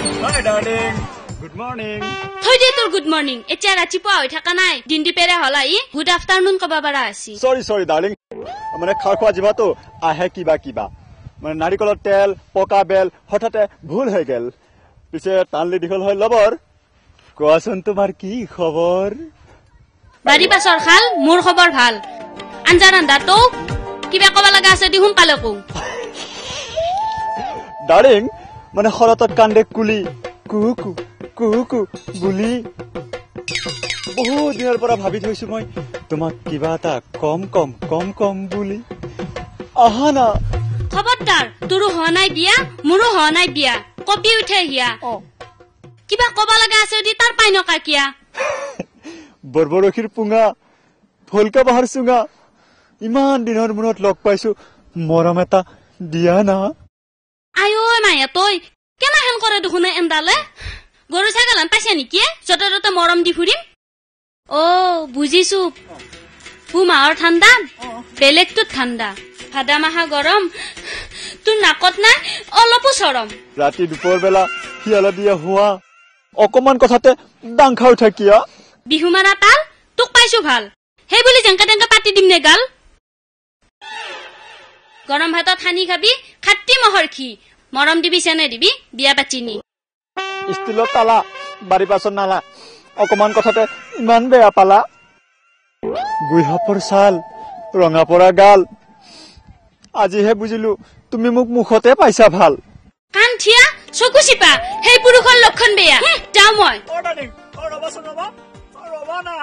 Hi darling. Good morning. থৈ দে তোৰ good morning এতিয়া ৰাতিপুৱা হৈ থকা নাই দিন দিপেৰে হলাই গুড আফটাৰনুন কবা পাৰা আছি Sorry darling. মানে খাৰ খোৱা জিভাটো আহে কিবা মানে নাৰিকলৰ তেল পকা বেল হঠাতে ভুল হৈ গেল পিছে টানলি দীঘল হৈ লবৰ কোৱাচোন তোমাৰ কি খবৰ বাৰী পাছৰ খাল মোৰ খবৰ ভাল আঞ্জা ৰান্ধা তো কিবা কবা লগা আছে দি সোনকালে কও ডাৰ্লিং মানে খৰতত কান্দে কুলি কুকু বুলি বহুত দিনৰ পৰা ভাবি থৈছো মই তোমাক কিবা এটা কম বুলি আহা না খবৰদাৰ তোৰো হোৱা নাই বিয়া মোৰো হোৱা নাই বিয়া কপি উঠে হিয়া কিবা কবা লগা আছে দি তাৰ পাই নকা কিয়া বৰবৰখীৰ পুঙা ফলকা বাহাৰ চুঙা ইমান দিনৰ মূৰত লগ পাইছো মৰম এটা দিয়া না আয়ো মায়া তই কেনা হেন কৰে দেখোন এন্দালে গৰু ছাগলান পাইছে নেকি যতে ততে মৰম দি ফুৰিম অ বুজিছো মাহৰ ঠাণ্ডা বেলেগটোত ঠাণ্ডা ভাদা মাহা গৰম তোৰ নাকত নাই অলপো চৰম ৰাতি দুপৰ বেলা শিয়ালা দিয়া হোৱা অকমান কথাতে ডাংখা উঠা কিয়া বিহু মাৰা তাল তোক পাইছো ভাল সেই বুলি জেংকা পাতি দিম নে গাল গৰম ভাতত সানি খাবি খাটি মহৰ খি মৰম দিবি চেনে দিবি বিয়া পাচিনি ষ্টিলৰ তালা বাৰী পাছত নালা অকমান কথাতে ইমান বেয়া পালা গুইহাপৰ ছাল ৰঙা পৰা গাল আজিহে বুজিলো তুমি মোক মুখতে পাইছা ভাল কান থিয়া চকু চিপা সেই পুৰুষৰ লক্ষণ বেয়া যাও মই ৰবা না